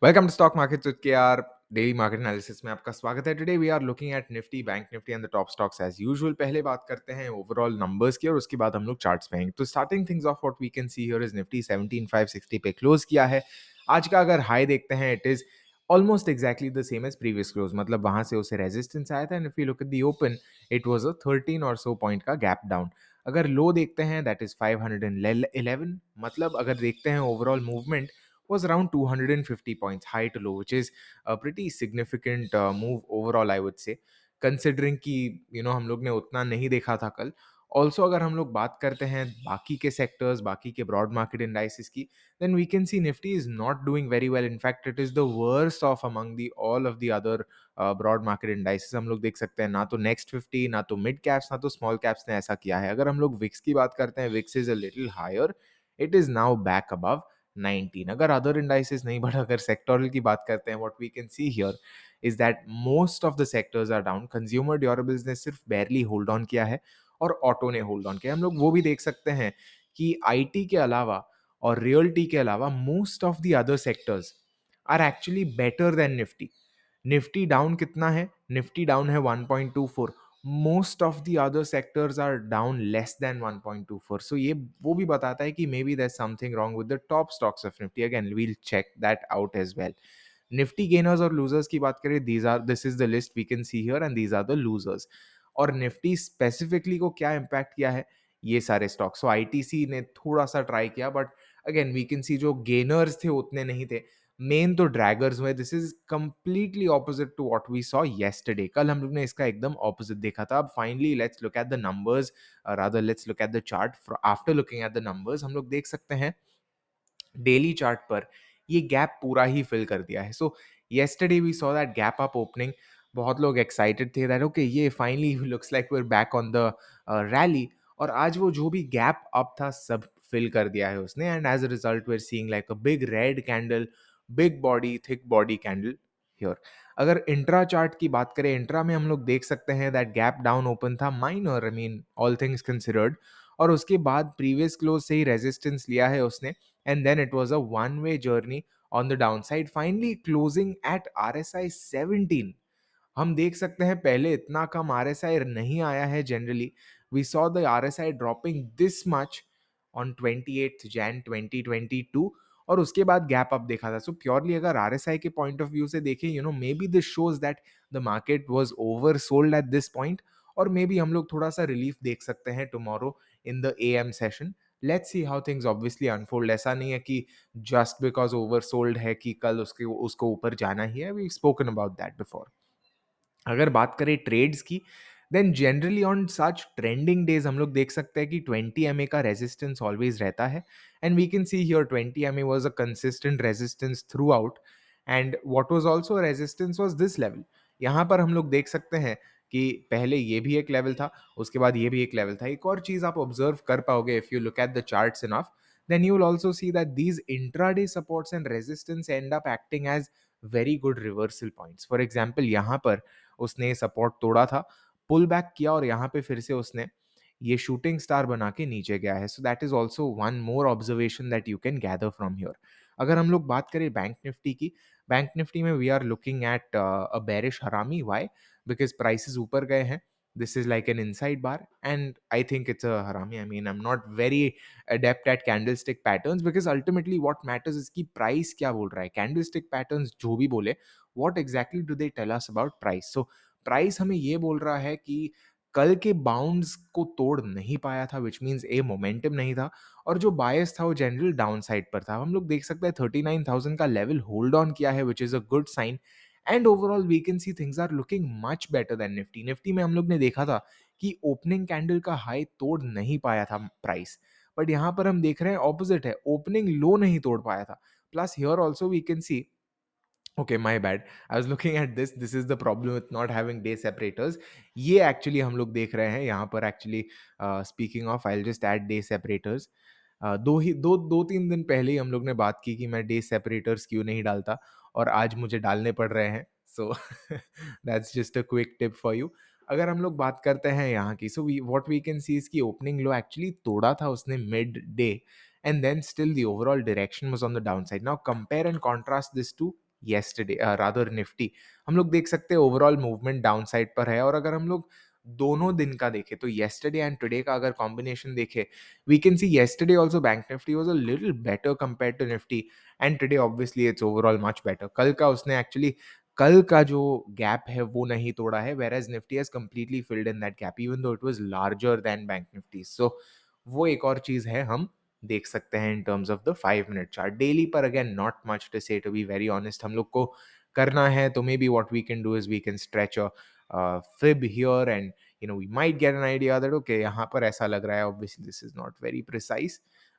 Welcome to stock markets with KR daily market analysis में आपका स्वागत है। Today we are looking at Nifty, bank Nifty and the top stocks as usual. पहले बात करते हैं ओवरऑल नंबर्स की और उसके बाद हम लोग चार्ट्स पे आएंगे। तो starting things off what we can see here is Nifty 17560 पे क्लोज किया है। आज का अगर हाई देखते हैं it is almost exactly the same as previous close, मतलब वहां से उसे रेजिस्टेंस आया था and if you look at the open it was a 13 और सो पॉइंट का गैप डाउन। अगर लो देखते हैं दैट इज 511, मतलब अगर देखते हैं overall movement was around 250 points high to low, which is a pretty significant move overall, I would say, considering कि हम लोग ने उतना नहीं देखा था कल। ऑल्सो अगर हम लोग बात करते हैं बाकी के सेक्टर्स, बाकी के ब्रॉड मार्केट इंडाइसिस की, then we can see Nifty is not doing very well. In fact it is the worst of among the all of the other broad market indices. हम लोग देख सकते हैं ना तो नेक्स्ट 50, ना तो मिड कैप्स, ना तो स्मॉल कैप्स ने ऐसा किया है। अगर हम लोग विक्स की बात करते हैं, VIX is a little higher, it is now back above 19। अगर अदर इंडाइसेस नहीं बढ़ा, अगर सेक्टोरल की बात करते हैं, what we can see here is that most of the sectors are down. Consumer durables ने सिर्फ बैरली होल्ड ऑन किया है और ऑटो ने होल्ड ऑन किया। हम लोग वो भी देख सकते हैं कि आईटी के अलावा और रियल्टी के अलावा most of the other sectors are actually better than Nifty. Nifty down कितना है? निफ्टी डाउन है 1.24। Most of the other sectors are down less than 1.24। So ये वो भी बताता है कि maybe there something wrong with the top stocks of Nifty. Again we'll check that out as well. Nifty gainers और लूजर्स की बात करें, this is the list we can see here and these are the losers. और Nifty specifically को क्या impact किया है? ये सारे स्टॉक्स। सो आईटीसी ने थोड़ा सा ट्राई किया, but again we can see जो गेनर्स थे उतने नहीं थे। मेन तो ड्रैगर्स हुए। This is completely opposite to what we saw yesterday. कल हम लोग ने इसका एकदम ऑपोजिट देखा था। अब finally let's look at the numbers, rather let's look at the chart. After looking at the numbers हम लोग देख सकते हैं डेली चार्ट पर ये गैप पूरा ही फिल कर दिया है। So yesterday we saw that gap up opening. बहुत लोग एक्साइटेड थे दैट ओके ये finally looks like we are back on the rally. और आज वो जो भी गैप अप था सब फिल कर दिया है उसने, and as a result we are seeing like a big red candle, big body thick body candle here. अगर इंट्रा चार्ट की बात करें, इंट्रा में हम लोग देख सकते हैं दैट गैप डाउन ओपन था minor, I mean all things considered, और उसके बाद प्रीवियस क्लोज से ही रेजिस्टेंस लिया है उसने, and then it was a one way journey on the downside, finally closing at RSI 17। हम देख सकते हैं पहले इतना कम RSI नहीं आया है जनरली। We saw the RSI dropping this much on 28th Jan 2022, और उसके बाद गैप अप देखा था। सो प्योरली अगर RSI के पॉइंट ऑफ व्यू से देखें, may be this shows that the market was over sold at this point, और मे बी हम लोग थोड़ा सा रिलीफ देख सकते हैं tomorrow in the AM session. Let's see how things obviously unfold. ऐसा नहीं है कि जस्ट बिकॉज ओवर सोल्ड है कि कल उसको ऊपर जाना ही है। We spoken about that before. अगर बात करें ट्रेड्स की, then generally on such trending days हम लोग देख सकते हैं कि 20 MA का रेजिस्टेंस ऑलवेज रहता है, and we can see here 20 MA was a consistent resistance throughout, and what was also resistance was this level. यहाँ पर हम लोग देख सकते हैं कि पहले ये भी एक लेवल था, उसके बाद ये भी एक लेवल था। एक और चीज आप ऑब्जर्व कर पाओगे if you look at the charts enough, then you will also see that these intraday supports and resistance end up acting as very good reversal points. For example, यहाँ पर उसने सपोर्ट तोड़ा था, पुल बैक किया, और यहाँ पे फिर से उसने ये शूटिंग स्टार बना के नीचे गया है। So that is also one more observation that you can gather from here. अगर हम लोग बात करें बैंक निफ्टी की, बैंक निफ्टी में we are looking at a bearish harami. Why? Because prices ऊपर गए हैं। This is like an inside bar, and I think it's a harami. I mean, I'm not very adept at candlestick patterns, because ultimately what matters is कि price क्या बोल रहा है। candlestick patterns जो भी बोले, what exactly do they tell us about price? So price हमें ये बोल रहा है कि कल के बाउंड्स को तोड़ नहीं पाया था, विच मीन्स ए मोमेंटम नहीं था, और जो बायस था वो जनरल डाउन साइड पर था। हम लोग देख सकते हैं 39,000 का लेवल होल्ड ऑन किया है, which is a good sign, and overall we can see things are looking much better than Nifty. Nifty में हम लोग ने देखा था कि ओपनिंग कैंडल का हाई तोड़ नहीं पाया था प्राइस, बट यहाँ पर हम देख रहे हैं ऑपोजिट है, ओपनिंग लो नहीं तोड़ पाया था। Plus here also we can see, okay, my bad, I was looking at this is the problem with not having day separators। ये एक्चुअली हम लोग देख रहे हैं यहाँ पर actually. Speaking of, I will just add day separators. दो ही दो दो तीन दिन पहले ही हम लोग ने बात की कि मैं डे सेपरेटर्स क्यों नहीं डालता, और आज मुझे डालने पड़ रहे हैं। So that's just a quick tip for you. अगर हम लोग बात करते हैं यहाँ की, so we what we can see is the opening low actually तोड़ा था उसने mid day, and then still the overall direction was on the downside. Now compare and contrast this to yesterday, rather Nifty, हम लोग देख सकते हैं overall movement down side पर है। और अगर हम लोग दोनों दिन का देखें तो येस्टरडे एंड टुडे का अगर कॉम्बिनेशन देखें, we can see yesterday also Bank Nifty was a little better compare to Nifty, and today obviously it's overall much better. कल का जो गैप है वो नहीं तोड़ा है, whereas Nifty has completely filled in that gap even though it was larger than Bank Nifty. So वो एक और चीज है हम देख सकते हैं in terms of the 5 minute chart. Daily पर again not much to say, to be very honest. हम लोग को करना है तो maybe what we can do is we can stretch a fib here, and we might get an idea that okay यहाँ पर ऐसा लग रहा है। Obviously this is not very precise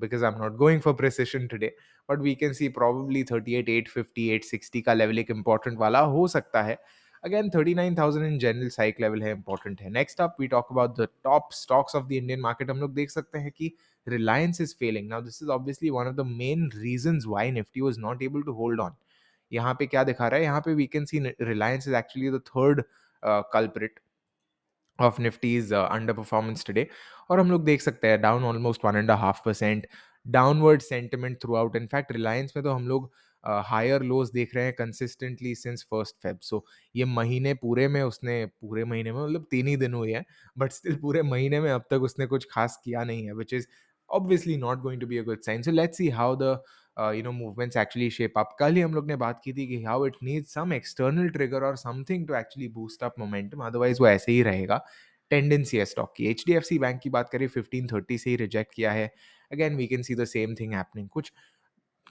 because I'm not going for precision today, but we can see probably 38 850 860 का level एक important वाला हो सकता है। Again 39,000 in general psych level है, important है। Next up we talk about the top stocks of the Indian market। हम लोग देख सकते हैं कि Reliance is failing now। This is obviously one of the main reasons why Nifty was not able to hold on। यहाँ पे क्या दिखा रहा है, यहाँ पे we can see Reliance is actually the third culprit of Nifty's underperformance today. और हम लोग देख सकते हैं down almost 1.5%, downward sentiment throughout. In fact Reliance में तो हम लोग हायर लोज देख रहे हैं कंसिस्टेंटली सिंस 1 फेब। सो ये महीने पूरे में उसने, पूरे महीने में मतलब 3 ही दिन हुए हैं, बट स्टिल पूरे महीने में अब तक उसने कुछ खास किया नहीं है, which is obviously not going to be a good sign. So let's see how the movements actually shape up. कल ही हम लोग ने बात की थी कि how it needs some external trigger और something to actually boost up momentum, otherwise वो ऐसे ही रहेगा। टेंडेंसी है स्टॉक की। एचडीएफसी बैंक की बात करें 1530 से ही रिजेक्ट किया है। Again we can see the same thing happening. कुछ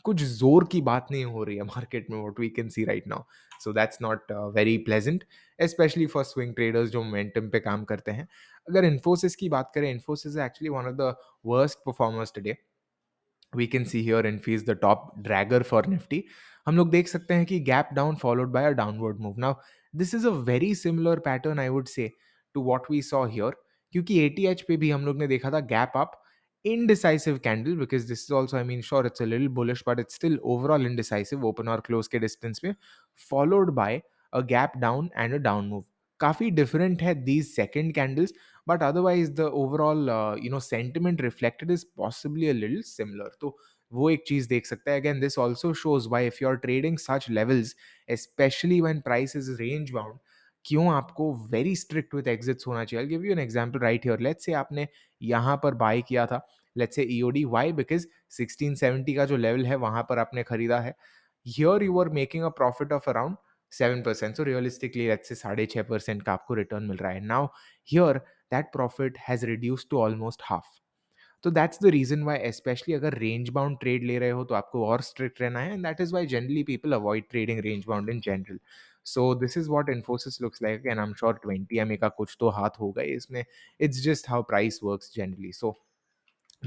कुछ जोर की बात नहीं हो रही है मार्केट में, what we can see right now. So that's not very pleasant, specially for swing traders जो मोमेंटम पे काम करते हैं। अगर इन्फोसिस की बात करें, Infosys actually one of the worst performers today. We can see here Infy is the top dragger for Nifty। हम लोग देख सकते हैं कि gap down followed by a downward move. Now this is a very similar pattern I would say to what we saw here, क्योंकि ATH पे भी हम लोग ने देखा था gap up, indecisive candle, because this is also, I mean, sure it's a little bullish but it's still overall indecisive open और close के distance में, followed by a gap down and a down move। काफी different है these second candles, but otherwise the overall sentiment reflected is possibly a little similar। तो वो एक चीज देख सकते हैं। Again this also shows why if you're trading such levels, especially when price is range bound, क्यों आपको वेरी स्ट्रिक्ट विद एग्जिट्स होना चाहिए। Give you an example right here. Let's say आपने यहाँ पर बाय किया था, let's say EOD, why, because 1670 का जो लेवल है वहां पर आपने खरीदा है। Here you are making a profit of around 7%, so realistically let's say 6.5% का आपको रिटर्न मिल रहा है। Now here that profit has reduce to almost half. तो that's the reason why, especially अगर रेंज बाउंड ट्रेड ले रहे हो तो आपको और स्ट्रिक्ट रहना है, and that is why generally people avoid trading range bound in general. So this is what Infosys looks like, and I am sure 20 MA का कुछ तो हाथ होगा ही इसमें। It's just how price works generally. So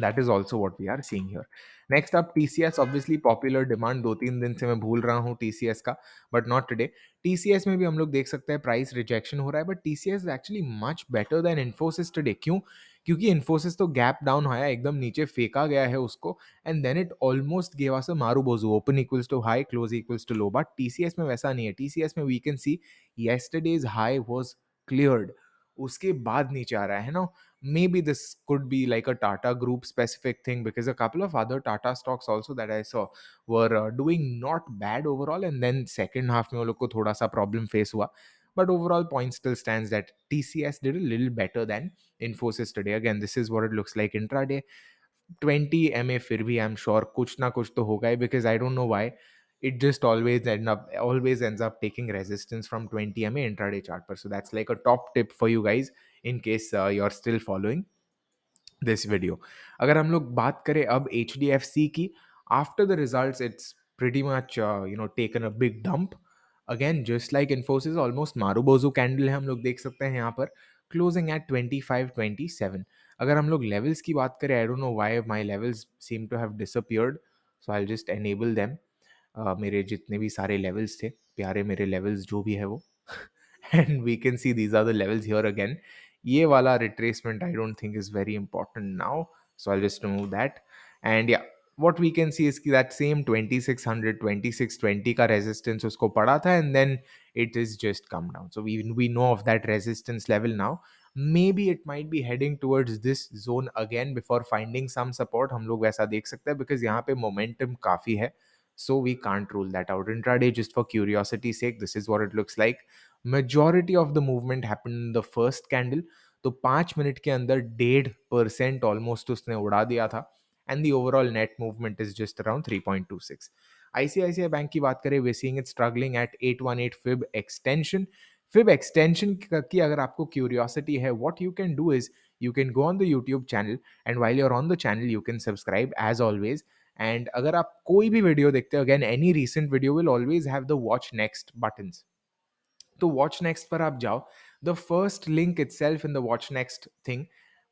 that is also what we are seeing here। next up TCS, obviously popular demand, 2-3 दिन से मैं भूल रहा हूँ TCS का, but not today। TCS में भी हम लोग देख सकते हैं प्राइस रिजेक्शन हो रहा है, but TCS is actually much better than Infosys today। क्यों? क्योंकि Infosys तो गैप डाउन आया, एकदम नीचे फेंका गया है उसको, and then it almost gave us a marubozu, open equals to high, close equals to low. But TCS में वैसा नहीं है। TCS में we can see yesterday's high was cleared, उसके बाद नीचे आ रहा है ना। Maybe this could be like a Tata Group specific thing, because a couple of other Tata stocks also that I saw were doing not bad overall, and then second half में वो लोग को थोड़ा सा problem face हुआ। But overall point still stands that TCS did a little better than Infosys today। Again this is what it looks like intraday। 20 MA फिर भी I'm sure कुछ ना कुछ तो होगा ही, because I don't know why it just always ends up taking resistance from 20 MA intraday chart पर। So that's like a top tip for you guys in case you're still following this video. अगर हम लोग बात करें अब HDFC की, after the results it's pretty much taken a big dump. Again just like Infosys almost marubozu candle है, हम लोग देख सकते हैं यहाँ पर क्लोजिंग एट 2527। अगर हम लोग लेवल्स की बात करें, I don't know why my levels seem to have disappeared, so I will just enable them. मेरे जितने भी सारे लेवल्स थे, प्यारे मेरे लेवल्स जो भी है वो, and we can see these are the levels here again. ये वाला retracement I don't think is very important now, so I'll just remove that। and yeah, what we can see is कि that same 2600 2620 का resistance उसको पड़ा था, and then it is just come down। so we know of that resistance level now। maybe it might be heading towards this zone again before finding some support। हम लोग वैसा देख सकते हैं because यहाँ पे momentum काफी है। so we can't rule that out. Intraday, just for curiosity's sake, this is what it looks like. Majority of the movement happened in the first candle. तो 5 मिनट के अंदर 1.5% ऑलमोस्ट उसने उड़ा दिया था, and the overall net movement is just around 3.26. ICICI bank की बात करें, we seeing it struggling at 818 fib extension. Fib extension की अगर आपको क्यूरियोसिटी है, what you can do is you can go on the YouTube channel, and while you're on the channel you can subscribe as always. And अगर आप कोई भी video देखते हो, again any recent video will always have the watch next buttons. तो watch next पर आप जाओ, the first link itself in the watch next thing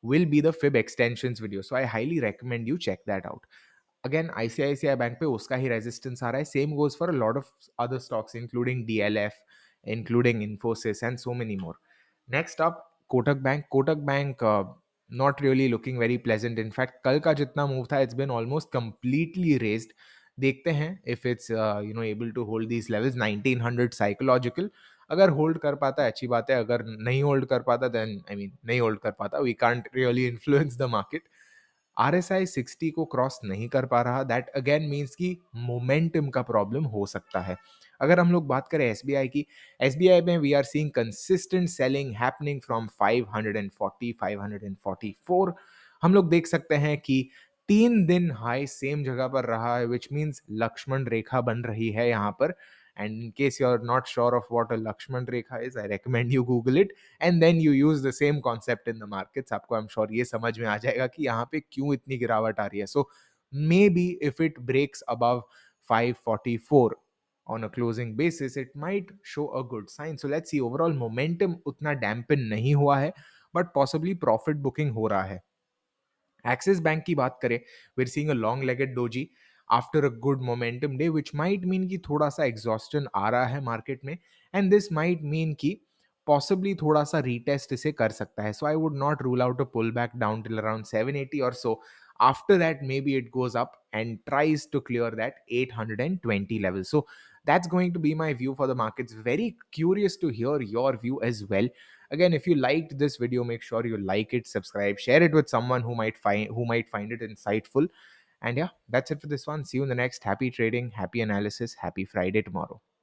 will be the fib extensions video, so I highly recommend you check that out. Again ICICI bank पे उसका ही resistance आ रहा है. Same goes for a lot of other stocks including DLF, including Infosys and so many more. Next up, Kotak bank. Kotak bank not really looking very pleasant. In fact कल का जितना move था, it's been almost completely erased. देखते हैं if it's able to hold these levels. 1900 psychological, अगर hold कर पाता है अच्छी बात है, अगर नहीं होल्ड कर पाता देन आई मीन नहीं होल्ड कर पाता, we can't really influence the market. RSI 60 को क्रॉस नहीं कर पा रहा, दैट अगेन मीन्स कि मोमेंटम का प्रॉब्लम हो सकता है. अगर हम लोग बात करें एसबीआई की, एसबीआई में we are seeing consistent selling happening from 540 544. हम लोग देख सकते हैं कि 3 दिन हाई सेम जगह पर रहा है, विच मीन्स लक्ष्मण रेखा बन रही है यहाँ पर. And in case you are not sure of what a Lakshman Rekha is, I recommend you Google it and then you use the same concept in the markets. आपको आई एम श्योर ये समझ में आ जाएगा कि यहाँ पे क्यों इतनी गिरावट आ रही है. So maybe if it breaks above 544 on a closing basis, it might show a good sign. So let's see. Overall momentum उतना डैम्पन नहीं हुआ है, but possibly profit booking हो रहा है. एक्सिस बैंक की बात करें, we are seeing a long legged doji after a good momentum day, which might mean कि थोड़ा सा एग्जॉस्टन आ रहा है मार्केट में, एंड दिस माइट मीन कि पॉसिबली थोड़ा सा रीटेस्ट इसे कर सकता है. So I would not rule out a pull back down till around 780 और सो. After that, maybe it goes up and tries to clear that 820 level. So that's going to be my view for the markets. Very curious to hear your view as well. Again, if you liked this video, make sure you like it, subscribe, share it with someone who might find it insightful. And yeah, that's it for this one. See you in the next. Happy trading, happy analysis, happy Friday tomorrow.